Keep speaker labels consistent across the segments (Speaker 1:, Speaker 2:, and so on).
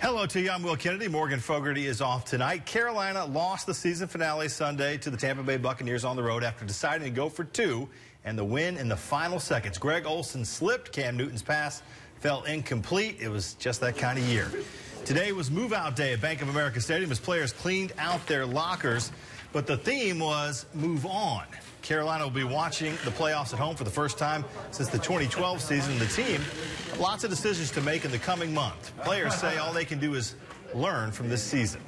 Speaker 1: Hello to you. I'm Will Kennedy. Morgan Fogarty is off tonight. Carolina lost the season finale Sunday to the Tampa Bay Buccaneers on the road after deciding to go for two and the win in the final seconds. Greg Olsen slipped. Cam Newton's pass fell incomplete. It was just that kind of year. Today was move-out day at Bank of America Stadium as players cleaned out their lockers, but the theme was move on. Carolina will be watching the playoffs at home for the first time since the 2012 season. The team, lots of decisions to make in the coming month. Players say all they can do is learn from this season.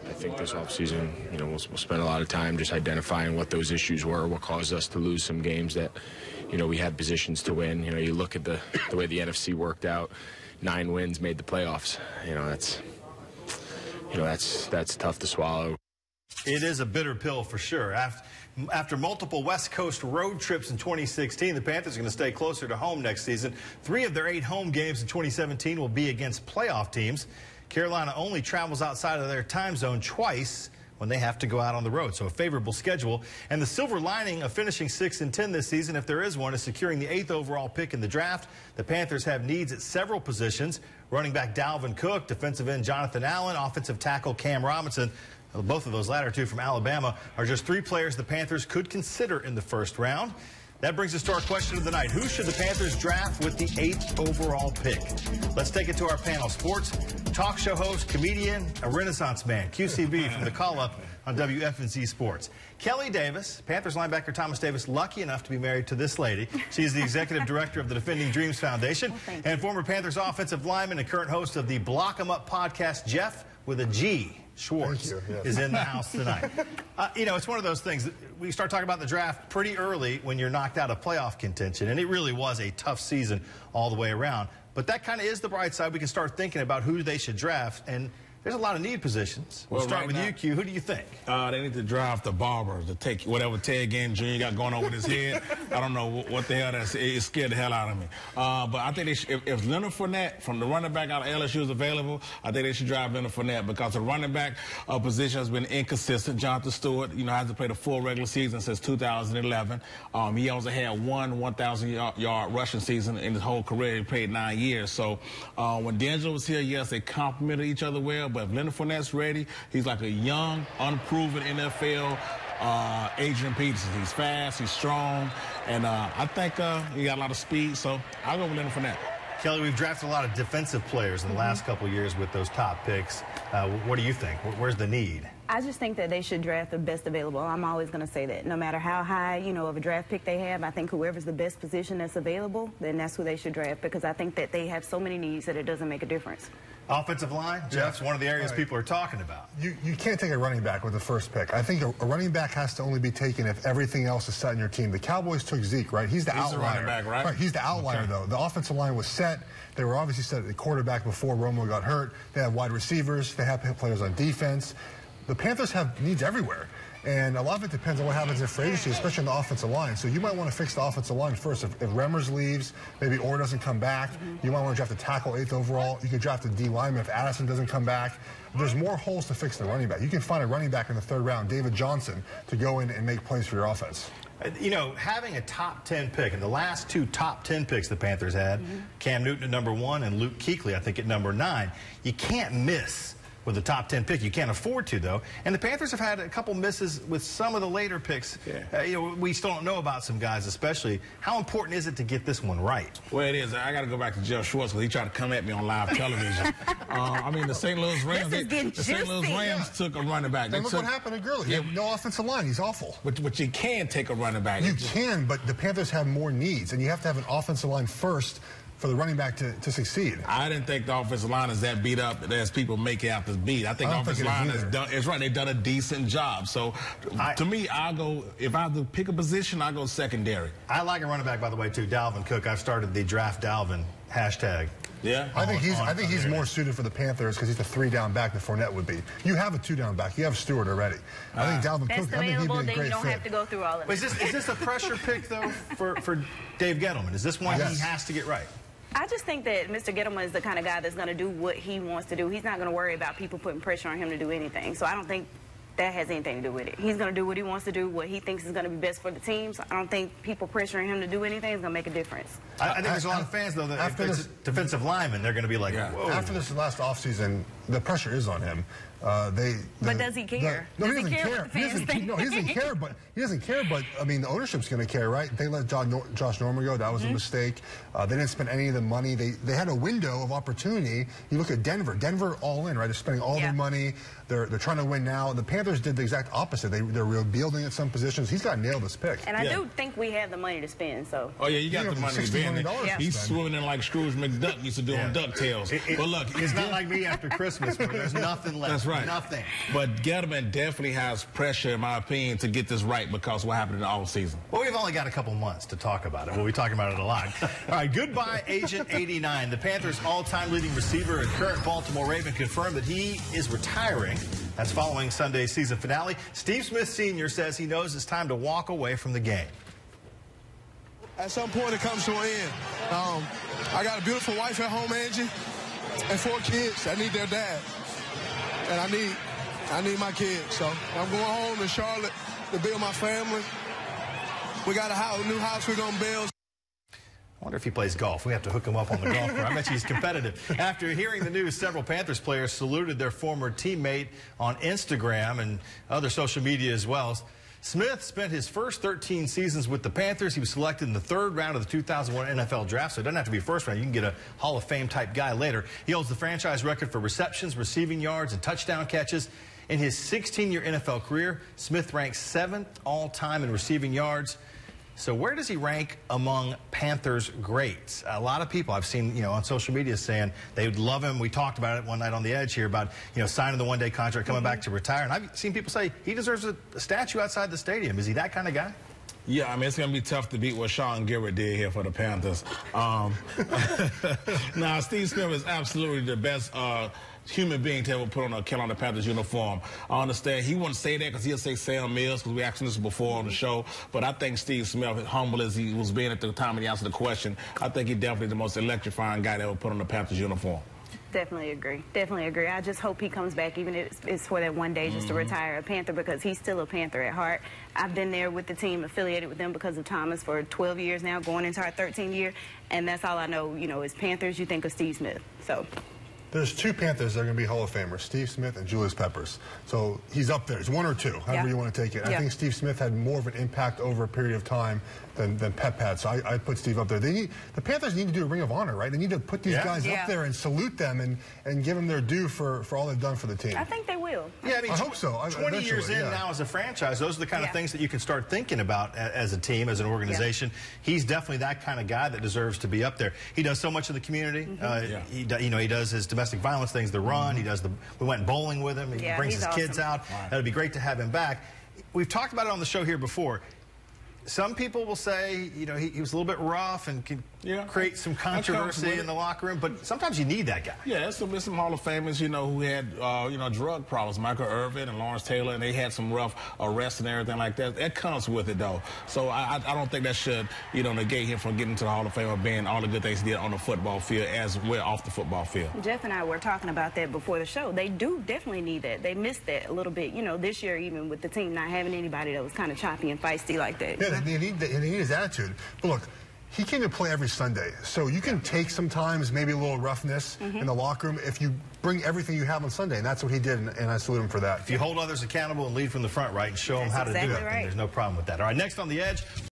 Speaker 2: I think this offseason, we'll spend a lot of time just identifying what those issues were, what caused us to lose some games that, we had positions to win. You look at the way the NFC worked out, 9 wins made the playoffs. That's tough to swallow.
Speaker 1: It is a bitter pill for sure. After multiple West Coast road trips in 2016, the Panthers are going to stay closer to home next season. 3 of their 8 home games in 2017 will be against playoff teams. Carolina only travels outside of their time zone twice when they have to go out on the road, so a favorable schedule. And the silver lining of finishing 6-10 this season, if there is one, is securing the 8th overall pick in the draft. The Panthers have needs at several positions. Running back Dalvin Cook, defensive end Jonathan Allen, offensive tackle Cam Robinson. Both of those latter two from Alabama are just 3 players the Panthers could consider in the first round. That brings us to our question of the night. Who should the Panthers draft with the 8th overall pick? Let's take it to our panel. Sports talk show host, comedian, a Renaissance man, QCB from the call-up on WFNZ Sports. Kelly Davis, Panthers linebacker Thomas Davis, lucky enough to be married to this lady. She is the executive director of the Defending Dreams Foundation and former Panthers offensive lineman and current host of the Block 'em Up podcast. Jeff, with a G, Schwartz, is in the house tonight. It's one of those things. We start talking about the draft pretty early when you're knocked out of playoff contention, and it really was a tough season all the way around. But that kind of is the bright side. We can start thinking about who they should draft, and there's a lot of need positions. We'll start with you, Q. Who do you think?
Speaker 3: They need to draft the barber to take whatever Ted Ginn Jr. got going on with his head. I don't know what the hell that's. It scared the hell out of me. But I think they should, if Leonard Fournette from the running back out of LSU is available, I think they should draft Leonard Fournette because the running back position has been inconsistent. Jonathan Stewart, hasn't played a full regular season since 2011. He only had one 1,000-yard rushing season in his whole career. He played 9 years. So when D'Angelo was here, yes, they complemented each other well. But if Leonard Fournette's ready, he's like a young, unproven NFL Adrian Peterson. He's fast, he's strong, and I think he got a lot of speed, so I'll go with Leonard Fournette.
Speaker 1: Kelly, we've drafted a lot of defensive players in the last couple of years with those top picks. What do you think? Where's the need?
Speaker 4: I just think that they should draft the best available. I'm always going to say that. No matter how high, of a draft pick they have, I think whoever's the best position that's available, then that's who they should draft because I think that they have so many needs that it doesn't make a difference.
Speaker 1: Offensive line, Jeff's one of the areas people are talking about.
Speaker 5: You can't take a running back with the first pick. I think a running back has to only be taken if everything else is set in your team. The Cowboys took Zeke, right? He's the outlier.
Speaker 3: Running back, right?
Speaker 5: He's the outlier, though. The offensive line was set. They were obviously set at the quarterback before Romo got hurt. They have wide receivers. They have players on defense. The Panthers have needs everywhere. And a lot of it depends on what happens in free agency, especially on the offensive line. So you might want to fix the offensive line first. If Remmers leaves, maybe Orr doesn't come back, you might want to draft a tackle 8th overall. You could draft a D lineman if Addison doesn't come back. There's more holes to fix than running back. You can find a running back in the 3rd round, David Johnson, to go in and make plays for your offense.
Speaker 1: Having a top 10 pick, and the last 2 top 10 picks the Panthers had, Cam Newton at number 1 and Luke Kuechly, I think, at number 9, you can't miss with the top 10 pick. You can't afford to, though. And the Panthers have had a couple misses with some of the later picks. We still don't know about some guys, especially. How important is it to get this one right?
Speaker 3: Well, it is. I got to go back to Jeff Schwartz because he tried to come at me on live television. The St. Louis Rams, took a running back.
Speaker 5: Look what happened to Gurley. He had no offensive line. He's awful.
Speaker 3: But you can take a running back.
Speaker 5: You can, but the Panthers have more needs, and you have to have an offensive line first for the running back to succeed.
Speaker 3: I didn't think the offensive line is that beat up as people make it out to beat. I think the offensive line has done. It's right. They've done a decent job. So, to me, I'll go. If I have to pick a position, I go secondary.
Speaker 1: I like a running back, by the way, too. Dalvin Cook. I've started the draft Dalvin hashtag.
Speaker 3: Yeah,
Speaker 5: I think he's more suited for the Panthers because he's the 3-down back that Fournette would be. You have a 2-down back. You have Stewart already. I think Dalvin Cook. I think he'd be a great fit.
Speaker 4: You don't have to go through all of it.
Speaker 1: Is this a pressure pick though for Dave Gettleman? Is this one he has to get right?
Speaker 4: I just think that Mr. Gettleman is the kind of guy that's going to do what he wants to do. He's not going to worry about people putting pressure on him to do anything. So I don't think that has anything to do with it. He's going to do what he wants to do, what he thinks is going to be best for the team. So I don't think people pressuring him to do anything is going to make a difference.
Speaker 1: I think there's a lot of fans, though, that if there's defensive linemen, they're going to be like, whoa.
Speaker 5: After this last offseason, the pressure is on him.
Speaker 4: But does he care?
Speaker 5: No, he doesn't care. He doesn't care, but I mean, the ownership's going to care, right? They let Josh Norman go. That was a mistake. They didn't spend any of the money. They had a window of opportunity. You look at Denver. Denver all in, right? They're spending all their money. They're trying to win now. The Panthers did the exact opposite. They're rebuilding at some positions. He's got to nail this pick.
Speaker 4: And I do think we have the money to spend. So.
Speaker 3: Oh yeah, you got the money to spend. He's swimming in like Scrooge McDuck used to do on DuckTales. But look,
Speaker 1: it's not like me after Christmas where there's nothing left.
Speaker 3: That's right.
Speaker 1: Nothing.
Speaker 3: But Gettleman definitely has pressure, in my opinion, to get this right because what happened in the offseason.
Speaker 1: Well, we've only got a couple months to talk about it. We'll be talking about it a lot. All right, goodbye, Agent 89. The Panthers' all-time leading receiver and current Baltimore Raven confirmed that he is retiring. That's following Sunday's season finale. Steve Smith Sr. says he knows it's time to walk away from the game.
Speaker 6: At some point, it comes to an end. I got a beautiful wife at home, Angie, and 4 kids. I need their dad. And I need my kids. So I'm going home to Charlotte to build my family. We got a new house we're going to build.
Speaker 1: I wonder if he plays golf. We have to hook him up on the golf course. I bet he's competitive. After hearing the news, several Panthers players saluted their former teammate on Instagram and other social media as well. Smith spent his first 13 seasons with the Panthers. He was selected in the 3rd round of the 2001 NFL Draft, so it doesn't have to be first round. You can get a Hall of Fame type guy later. He holds the franchise record for receptions, receiving yards, and touchdown catches. In his 16-year NFL career, Smith ranks 7th all-time in receiving yards. So where does he rank among Panthers greats? A lot of people I've seen, on social media saying they would love him. We talked about it one night on The Edge here about, signing the one-day contract, coming back to retire. And I've seen people say he deserves a statue outside the stadium. Is he that kind of guy?
Speaker 3: Yeah, I mean, it's going to be tough to beat what Sean Garrett did here for the Panthers. Now, Steve Smith is absolutely the best human being to ever put on a Carolina Panthers uniform. I understand he wouldn't say that because he'll say Sam Mills because we asked him this before on the show. But I think Steve Smith, humble as he was being at the time when he answered the question, I think he's definitely the most electrifying guy that ever put on the Panthers uniform.
Speaker 4: Definitely agree. Definitely agree. I just hope he comes back, even if it's for that one day, just to retire a Panther, because he's still a Panther at heart. I've been there with the team, affiliated with them because of Thomas for 12 years now, going into our 13th year, and that's all I know. Is Panthers, you think of Steve Smith. So.
Speaker 5: There's 2 Panthers that are going to be Hall of Famers, Steve Smith and Julius Peppers. So he's up there. It's 1 or 2, however you want to take it. I think Steve Smith had more of an impact over a period of time than Pep had. So I put Steve up there. The Panthers need to do a Ring of Honor, right? They need to put these guys up there and salute them and give them their due for all they've done for the team.
Speaker 4: I think they will.
Speaker 1: Yeah, I
Speaker 5: hope so.
Speaker 1: 20 years in now as a franchise, those are the kind of things that you can start thinking about as a team, as an organization. He's definitely that kind of guy that deserves to be up there. He does so much in the community. He does his domestic violence things, the run. He does we went bowling with him. He brings his kids out. It would be great to have him back. We've talked about it on the show here before. Some people will say, he was a little bit rough and can create some controversy in the locker room, but sometimes you need that guy.
Speaker 3: Yeah, there's some Hall of Famers, who had, drug problems. Michael Irvin and Lawrence Taylor, and they had some rough arrests and everything like that. That comes with it, though. So I don't think that should, negate him from getting to the Hall of Fame or being all the good things he did on the football field as well off the football field.
Speaker 4: Jeff and I were talking about that before the show. They do definitely need that. They missed that a little bit, this year, even with the team not having anybody that was kind of choppy and feisty like that.
Speaker 5: Yeah, they need his attitude. But look, he came to play every Sunday, so you can take sometimes maybe a little roughness in the locker room if you bring everything you have on Sunday, and that's what he did, and I salute him for that.
Speaker 1: If you hold others accountable and lead from the front, right, and show them how to do it, then there's no problem with that. All right, next on The Edge.